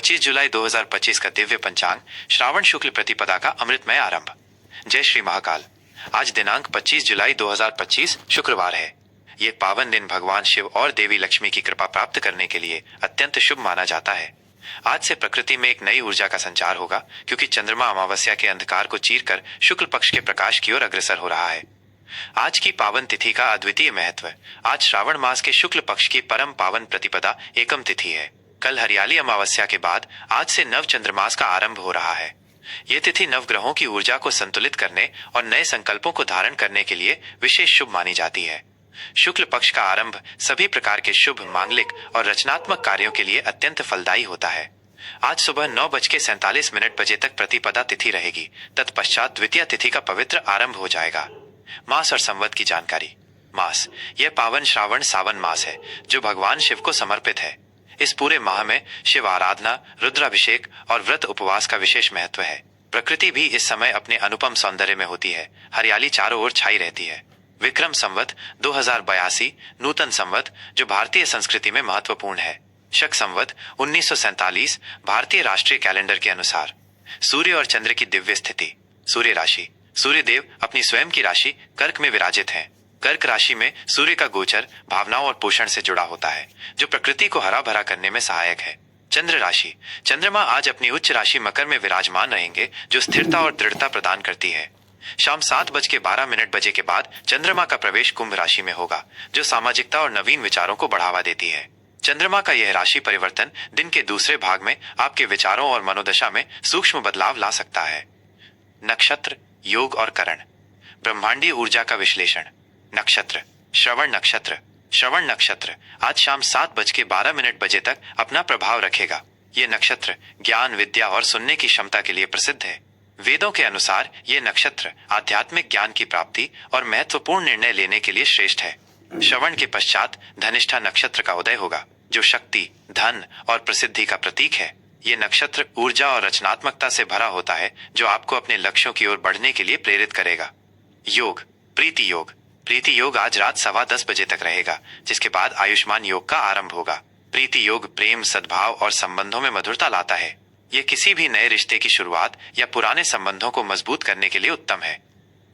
25 जुलाई 2025 का दिव्य पंचांग श्रावण शुक्ल प्रतिपदा का अमृतमय आरंभ। जय श्री महाकाल। आज दिनांक 25 जुलाई 2025 शुक्रवार है। ये पावन दिन भगवान शिव और देवी लक्ष्मी की कृपा प्राप्त करने के लिए अत्यंत शुभ माना जाता है। आज से प्रकृति में एक नई ऊर्जा का संचार होगा, क्योंकि चंद्रमा अमावस्या के अंधकार को चीरकर शुक्ल पक्ष के प्रकाश की ओर अग्रसर हो रहा है। आज की पावन तिथि का अद्वितीय महत्व। आज श्रावण मास के शुक्ल पक्ष की परम पावन प्रतिपदा एकम तिथि है। कल हरियाली अमावस्या के बाद आज से नव चंद्रमास का आरंभ हो रहा है। ये तिथि नवग्रहों की ऊर्जा को संतुलित करने और नए संकल्पों को धारण करने के लिए विशेष शुभ मानी जाती है। शुक्ल पक्ष का आरंभ सभी प्रकार के शुभ, मांगलिक और रचनात्मक कार्यों के लिए अत्यंत फलदायी होता है। आज सुबह 9:47 बजे तक प्रतिपदा तिथि रहेगी। तत्पश्चात द्वितीय तिथि का पवित्र आरंभ हो जाएगा। मास और संवत की जानकारी। मास, यह पावन श्रावण सावन मास है जो भगवान शिव को समर्पित है। इस पूरे माह में शिव आराधना, रुद्राभिषेक और व्रत उपवास का विशेष महत्व है। प्रकृति भी इस समय अपने अनुपम सौंदर्य में होती है। हरियाली चारों ओर छाई रहती है। विक्रम संवत 2082 नूतन संवत जो भारतीय संस्कृति में महत्वपूर्ण है। शक संवत 1947 भारतीय राष्ट्रीय कैलेंडर के अनुसार। सूर्य और चंद्र की दिव्य स्थिति। सूर्य राशि। सूर्य देव अपनी स्वयं की राशि कर्क में विराजित हैं। कर्क राशि में सूर्य का गोचर भावनाओं और पोषण से जुड़ा होता है, जो प्रकृति को हरा भरा करने में सहायक है। चंद्र राशि। चंद्रमा आज अपनी उच्च राशि मकर में विराजमान रहेंगे, जो स्थिरता और दृढ़ता प्रदान करती है। शाम 7:12 के बाद चंद्रमा का प्रवेश कुंभ राशि में होगा, जो सामाजिकता और नवीन विचारों को बढ़ावा देती है। चंद्रमा का यह राशि परिवर्तन दिन के दूसरे भाग में आपके विचारों और मनोदशा में सूक्ष्म बदलाव ला सकता है। नक्षत्र, योग और करण। ब्रह्मांडीय ऊर्जा का विश्लेषण। नक्षत्र। श्रवण नक्षत्र। श्रवण नक्षत्र आज शाम 7:12 तक अपना प्रभाव रखेगा। ये नक्षत्र ज्ञान, विद्या और सुनने की क्षमता के लिए प्रसिद्ध है। वेदों के अनुसार ये नक्षत्र आध्यात्मिक ज्ञान की प्राप्ति और महत्वपूर्ण निर्णय लेने के लिए श्रेष्ठ है। श्रवण के पश्चात धनिष्ठा नक्षत्र का उदय होगा, जो शक्ति, धन और प्रसिद्धि का प्रतीक है। ये नक्षत्र ऊर्जा और रचनात्मकता से भरा होता है, जो आपको अपने लक्ष्यों की ओर बढ़ने के लिए प्रेरित करेगा। योग। प्रीति योग। प्रीति योग आज रात 10:15 तक रहेगा, जिसके बाद आयुष्मान योग का आरंभ होगा। प्रीति योग प्रेम, सद्भाव और संबंधों में मधुरता लाता है। यह किसी भी नए रिश्ते की शुरुआत या पुराने संबंधों को मजबूत करने के लिए उत्तम है।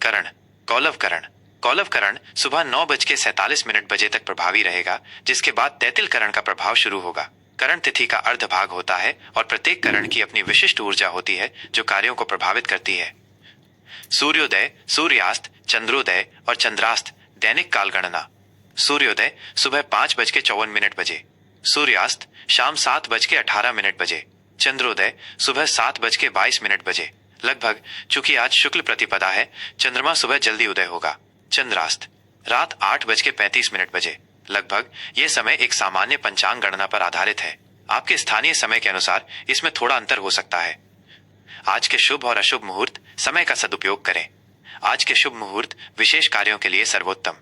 करण। कौलव करण। कौलव करण सुबह 9:47 तक प्रभावी रहेगा, जिसके बाद तैतिल करण का प्रभाव शुरू होगा। करण तिथि का अर्ध भाग होता है और प्रत्येक करण की अपनी विशिष्ट ऊर्जा होती है, जो कार्यों को प्रभावित करती है। सूर्योदय, सूर्यास्त, चंद्रोदय और चंद्रास्त दैनिक काल गणना। सूर्योदय सुबह 5:54 सूर्यास्त शाम 7:18 चंद्रोदय सुबह 7:22 लगभग। चूंकि आज शुक्ल प्रतिपदा है, चंद्रमा सुबह जल्दी उदय होगा। चंद्रास्त रात 8:35 लगभग। यह समय एक सामान्य पंचांग गणना पर आधारित है। आपके स्थानीय समय के अनुसार इसमें थोड़ा अंतर हो सकता है। आज के शुभ और अशुभ मुहूर्त। समय का सदुपयोग करें। आज के शुभ मुहूर्त विशेष कार्यों के लिए सर्वोत्तम।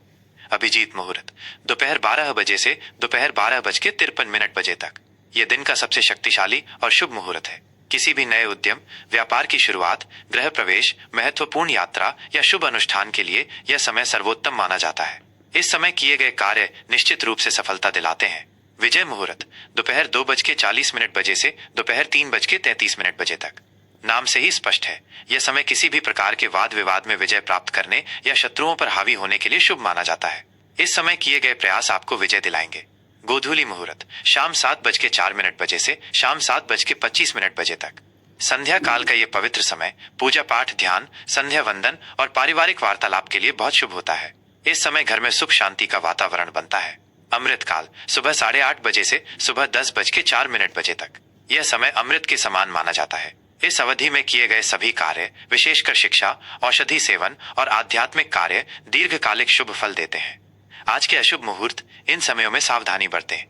अभिजीत मुहूर्त दोपहर 12 बजे से दोपहर 12:53 तक। यह दिन का सबसे शक्तिशाली और शुभ मुहूर्त है। किसी भी नए उद्यम, व्यापार की शुरुआत, गृह प्रवेश, महत्वपूर्ण यात्रा या शुभ अनुष्ठान के लिए यह समय सर्वोत्तम माना जाता है। इस समय किए गए कार्य निश्चित रूप से सफलता दिलाते हैं। विजय मुहूर्त दोपहर 2:40 से दोपहर 3:33 तक। नाम से ही स्पष्ट है, यह समय किसी भी प्रकार के वाद विवाद में विजय प्राप्त करने या शत्रुओं पर हावी होने के लिए शुभ माना जाता है। इस समय किए गए प्रयास आपको विजय दिलाएंगे। गोधूली मुहूर्त शाम 7:04 से शाम 7:25 तक। संध्या काल का यह पवित्र समय पूजा पाठ, ध्यान, संध्या वंदन और पारिवारिक वार्तालाप के लिए बहुत शुभ होता है। इस समय घर में सुख शांति का वातावरण बनता है। अमृत काल सुबह 8:30 से सुबह 10:04 तक। यह समय अमृत के समान माना जाता है। इस अवधि में किए गए सभी कार्य, विशेषकर शिक्षा, औषधि सेवन और आध्यात्मिक कार्य दीर्घकालिक शुभ फल देते हैं। आज के अशुभ मुहूर्त। इन समयों में सावधानी बरतें।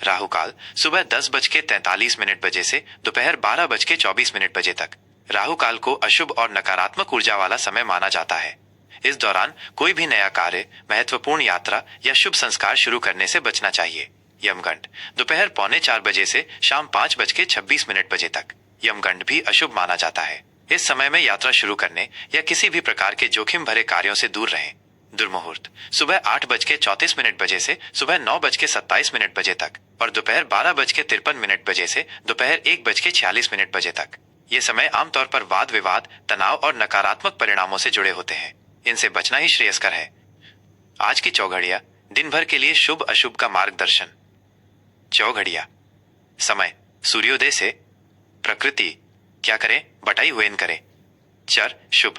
राहु काल सुबह 10:43 से दोपहर 12:24 तक। राहु काल को अशुभ और नकारात्मक ऊर्जा वाला समय माना जाता है। इस दौरान कोई भी नया कार्य, महत्वपूर्ण यात्रा या शुभ संस्कार शुरू करने से बचना चाहिए। यमगंड दोपहर 3:45 से शाम 5:26 तक। यमगंड भी अशुभ माना जाता है। इस समय में यात्रा शुरू करने या किसी भी प्रकार के जोखिम भरे कार्यों से दूर रहें। दुर्मुहूर्त सुबह 8:34 बजे से सुबह 9:27 बजे तक और दोपहर 12:53 बजे से दोपहर 1:46 बजे तक। ये समय आमतौर पर वाद विवाद, तनाव और नकारात्मक परिणामों से जुड़े होते हैं। इनसे बचना ही श्रेयस्कर है। आज की चौघड़िया दिन भर के लिए शुभ अशुभ का मार्गदर्शन। चौघड़िया समय सूर्योदय से प्रकृति क्या करें बटाई हुएन करें। चर शुभ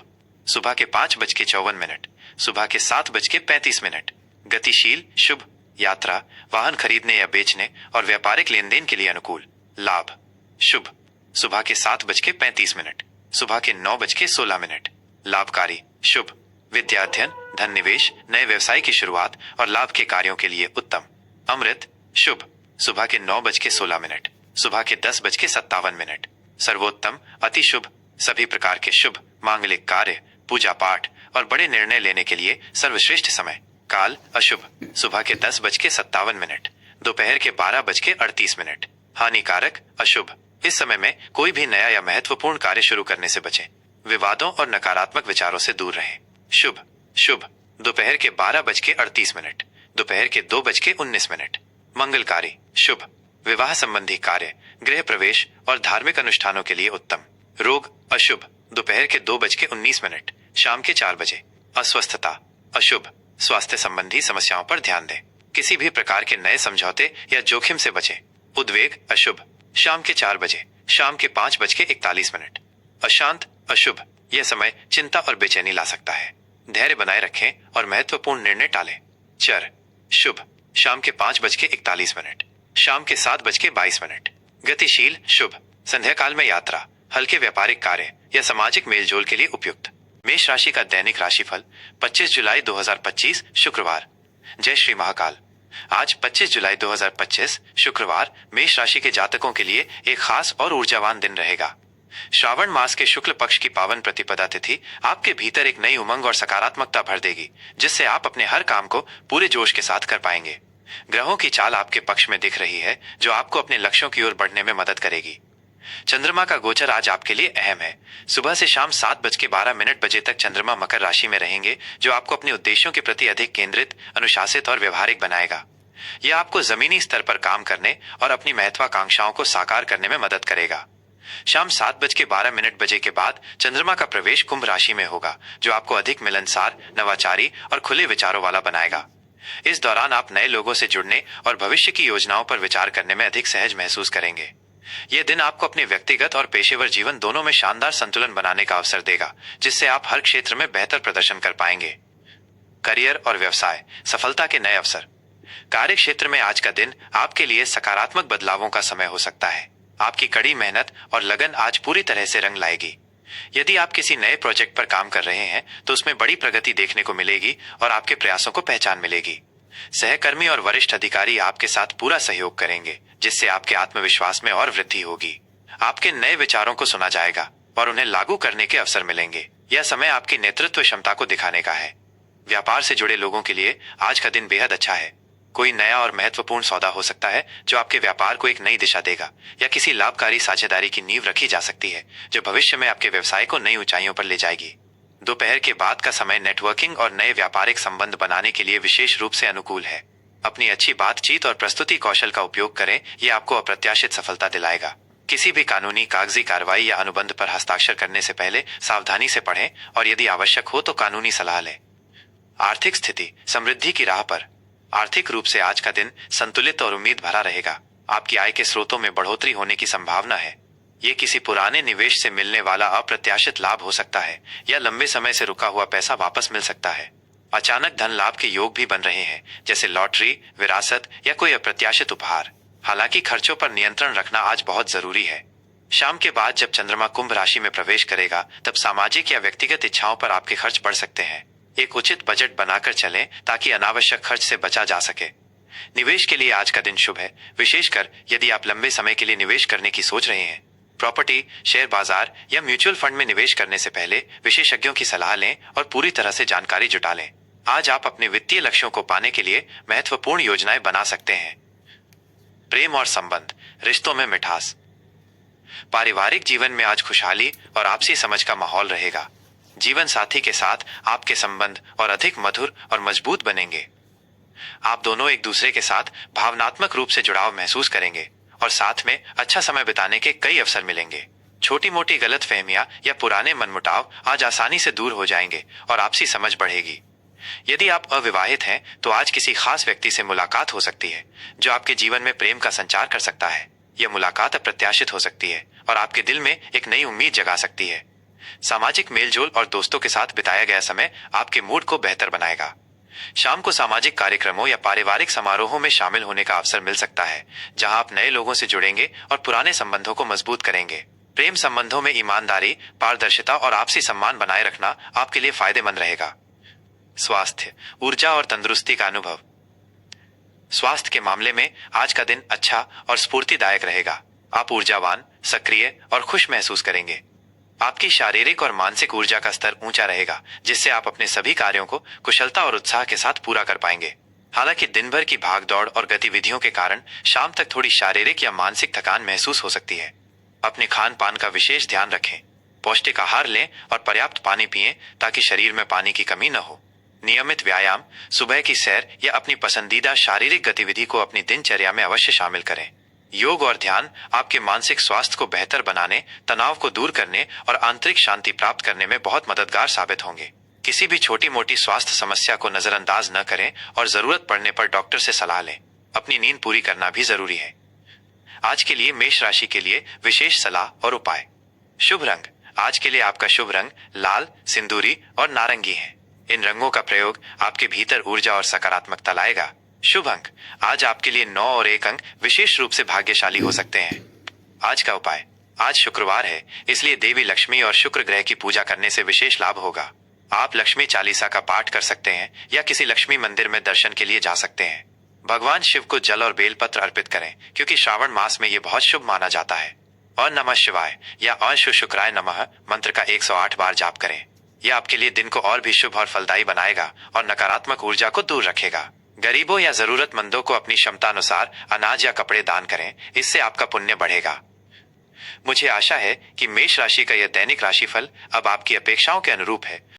सुबह के 5:54, सुबह के 7:35। गतिशील शुभ यात्रा, वाहन खरीदने या बेचने और व्यापारिक लेन देन के लिए अनुकूल। लाभ शुभ सुबह के 7:35, सुबह के 9:16। लाभकारी शुभ विद्या अध्ययन, धन निवेश, नए व्यवसाय की शुरुआत और लाभ के कार्यों के लिए उत्तम। अमृत शुभ सुबह के 9:16, सुबह के 10:57। सर्वोत्तम अति शुभ सभी प्रकार के शुभ मांगलिक कार्य, पूजा पाठ और बड़े निर्णय लेने के लिए सर्वश्रेष्ठ समय। काल अशुभ सुबह के 10:57, दोपहर के 12:38। हानिकारक अशुभ इस समय में कोई भी नया या महत्वपूर्ण कार्य शुरू करने से बचें। विवादों और नकारात्मक विचारों से दूर रहें। शुभ शुभ दोपहर के 12:38, दोपहर के 2:19। मंगलकारी शुभ विवाह संबंधी कार्य, गृह प्रवेश और धार्मिक अनुष्ठानों के लिए उत्तम। रोग अशुभ दोपहर के 2:19, शाम के 4 बजे। अस्वस्थता अशुभ स्वास्थ्य संबंधी समस्याओं पर ध्यान दें। किसी भी प्रकार के नए समझौते या जोखिम से बचें। उद्वेग अशुभ शाम के 4 बजे, शाम के 5:41। अशांत अशुभ यह समय चिंता और बेचैनी ला सकता है। धैर्य बनाए रखें और महत्वपूर्ण निर्णय टालें। चर शुभ शाम के 5:41, शाम के 7:22। गतिशील शुभ संध्या काल में यात्रा, हल्के व्यापारिक कार्य या सामाजिक मेलजोल के लिए उपयुक्त। मेष राशि का दैनिक राशिफल 25 जुलाई 2025 शुक्रवार। जय श्री महाकाल। आज 25 जुलाई 2025 शुक्रवार मेष राशि के जातकों के लिए एक खास और ऊर्जावान दिन रहेगा। श्रावण मास के शुक्ल पक्ष की पावन प्रतिपदा तिथि आपके भीतर एक नई उमंग और सकारात्मकता भर देगी, जिससे आप अपने हर काम को पूरे जोश के साथ कर पाएंगे। ग्रहों की चाल आपके पक्ष में दिख रही है, जो आपको अपने लक्ष्यों की ओर बढ़ने में मदद करेगी। चंद्रमा का गोचर आज आपके लिए अहम है। सुबह से शाम 7:12 बजे तक चंद्रमा मकर राशि में रहेंगे, जो आपको अपने उद्देश्यों के प्रति अधिक केंद्रित, अनुशासित और व्यवहारिक बनाएगा। यह आपको जमीनी स्तर पर काम करने और अपनी महत्वाकांक्षाओं को साकार करने में मदद करेगा। शाम 7:12 बजे के बाद चंद्रमा का प्रवेश कुंभ राशि में होगा, जो आपको अधिक मिलनसार, नवाचारी और खुले विचारों वाला बनाएगा। इस दौरान आप नए लोगों से जुड़ने और भविष्य की योजनाओं पर विचार करने में अधिक सहज महसूस करेंगे। यह दिन आपको अपने व्यक्तिगत और पेशेवर जीवन दोनों में शानदार संतुलन बनाने का अवसर देगा, जिससे आप हर क्षेत्र में बेहतर प्रदर्शन कर पाएंगे। करियर और व्यवसाय सफलता के नए अवसर। कार्य क्षेत्र में आज का दिन आपके लिए सकारात्मक बदलावों का समय हो सकता है। आपकी कड़ी मेहनत और लगन आज पूरी तरह से रंग लाएगी। यदि आप किसी नए प्रोजेक्ट पर काम कर रहे हैं तो उसमें बड़ी प्रगति देखने को मिलेगी और आपके प्रयासों को पहचान मिलेगी। सहकर्मी और वरिष्ठ अधिकारी आपके साथ पूरा सहयोग करेंगे, जिससे आपके आत्मविश्वास में और वृद्धि होगी। आपके नए विचारों को सुना जाएगा और उन्हें लागू करने के अवसर मिलेंगे। यह समय आपकी नेतृत्व क्षमता को दिखाने का है। व्यापार से जुड़े लोगों के लिए आज का दिन बेहद अच्छा है। कोई नया और महत्वपूर्ण सौदा हो सकता है जो आपके व्यापार को एक नई दिशा देगा, या किसी लाभकारी साझेदारी की नींव रखी जा सकती है जो भविष्य में आपके व्यवसाय को नई ऊंचाइयों पर ले जाएगी। दोपहर के बाद का समय नेटवर्किंग और नए व्यापारिक संबंध बनाने के लिए विशेष रूप से अनुकूल है। अपनी अच्छी बातचीत और प्रस्तुति कौशल का उपयोग करें, यह आपको अप्रत्याशित सफलता दिलाएगा। किसी भी कानूनी कागजी कार्रवाई या अनुबंध पर हस्ताक्षर करने से पहले सावधानी से पढ़ें और यदि आवश्यक हो तो कानूनी सलाह लें। आर्थिक स्थिति समृद्धि की राह पर। आर्थिक रूप से आज का दिन संतुलित और उम्मीद भरा रहेगा। आपकी आय के स्रोतों में बढ़ोतरी होने की संभावना है। ये किसी पुराने निवेश से मिलने वाला अप्रत्याशित लाभ हो सकता है, या लंबे समय से रुका हुआ पैसा वापस मिल सकता है। अचानक धन लाभ के योग भी बन रहे हैं, जैसे लॉटरी, विरासत या कोई अप्रत्याशित उपहार। हालांकि खर्चों पर नियंत्रण रखना आज बहुत जरूरी है। शाम के बाद जब चंद्रमा कुंभ राशि में प्रवेश करेगा, तब सामाजिक या व्यक्तिगत इच्छाओं पर आपके खर्च बढ़ सकते हैं। एक उचित बजट बनाकर चलें ताकि अनावश्यक खर्च से बचा जा सके। निवेश के लिए आज का दिन शुभ है, विशेषकर यदि आप लंबे समय के लिए निवेश करने की सोच रहे हैं। प्रॉपर्टी, शेयर बाजार या म्यूचुअल फंड में निवेश करने से पहले विशेषज्ञों की सलाह लें और पूरी तरह से जानकारी जुटा लें। आज आप अपने वित्तीय लक्ष्यों को पाने के लिए महत्वपूर्ण योजनाएं बना सकते हैं। प्रेम और संबंध, रिश्तों में मिठास। पारिवारिक जीवन में आज खुशहाली और आपसी समझ का माहौल रहेगा। जीवन साथी के साथ आपके संबंध और अधिक मधुर और मजबूत बनेंगे। आप दोनों एक दूसरे के साथ भावनात्मक रूप से जुड़ाव महसूस करेंगे और साथ में अच्छा समय बिताने के कई अवसर मिलेंगे। छोटी मोटी गलतफहमियां या पुराने मनमुटाव आज आसानी से दूर हो जाएंगे और आपसी समझ बढ़ेगी। यदि आप अविवाहित हैं तो आज किसी खास व्यक्ति से मुलाकात हो सकती है जो आपके जीवन में प्रेम का संचार कर सकता है। यह मुलाकात अप्रत्याशित हो सकती है और आपके दिल में एक नई उम्मीद जगा सकती है। सामाजिक मेलजोल और दोस्तों के साथ बिताया गया समय आपके मूड को बेहतर बनाएगा। शाम को सामाजिक कार्यक्रमों या पारिवारिक समारोहों में शामिल होने का अवसर मिल सकता है जहां आप नए लोगों से जुड़ेंगे और पुराने संबंधों को मजबूत करेंगे। प्रेम संबंधों में ईमानदारी, पारदर्शिता और आपसी सम्मान बनाए रखना आपके लिए फायदेमंद रहेगा। स्वास्थ्य, ऊर्जा और तंदुरुस्ती का अनुभव। स्वास्थ्य के मामले में आज का दिन अच्छा और स्फूर्तिदायक रहेगा। आप ऊर्जावान, सक्रिय और खुश महसूस करेंगे। आपकी शारीरिक और मानसिक ऊर्जा का स्तर ऊंचा रहेगा जिससे आप अपने सभी कार्यों को कुशलता और उत्साह के साथ पूरा कर पाएंगे। हालांकि दिन भर की भागदौड़ और गतिविधियों के कारण शाम तक थोड़ी शारीरिक या मानसिक थकान महसूस हो सकती है। अपने खान पान का विशेष ध्यान रखें। पौष्टिक आहार लें और पर्याप्त पानी पिएं ताकि शरीर में पानी की कमी न हो। नियमित व्यायाम, सुबह की सैर या अपनी पसंदीदा शारीरिक गतिविधि को अपनी दिनचर्या में अवश्य शामिल करें। योग और ध्यान आपके मानसिक स्वास्थ्य को बेहतर बनाने, तनाव को दूर करने और आंतरिक शांति प्राप्त करने में बहुत मददगार साबित होंगे। किसी भी छोटी मोटी स्वास्थ्य समस्या को नजरअंदाज न करें और जरूरत पड़ने पर डॉक्टर से सलाह लें। अपनी नींद पूरी करना भी जरूरी है। आज के लिए मेष राशि के लिए विशेष सलाह और उपाय। शुभ रंग, आज के लिए आपका शुभ रंग लाल, सिंदूरी और नारंगी है। इन रंगों का प्रयोग आपके भीतर ऊर्जा और सकारात्मकता लाएगा। शुभ अंक, आज आपके लिए 9 और 1 अंक विशेष रूप से भाग्यशाली हो सकते हैं। आज का उपाय, आज शुक्रवार है इसलिए देवी लक्ष्मी और शुक्र ग्रह की पूजा करने से विशेष लाभ होगा। आप लक्ष्मी चालीसा का पाठ कर सकते हैं या किसी लक्ष्मी मंदिर में दर्शन के लिए जा सकते हैं। भगवान शिव को जल और बेलपत्र अर्पित करें क्योंकि श्रावण मास में ये बहुत शुभ माना जाता है। और नमः शिवाय या अशु शुक्राय नमः मंत्र का 108 बार जाप करें। यह आपके लिए दिन को और भी शुभ और फलदायी बनाएगा और नकारात्मक ऊर्जा को दूर रखेगा। गरीबों या जरूरतमंदों को अपनी क्षमता अनुसार अनाज या कपड़े दान करें, इससे आपका पुण्य बढ़ेगा। मुझे आशा है कि मेष राशि का यह दैनिक राशिफल अब आपकी अपेक्षाओं के अनुरूप है।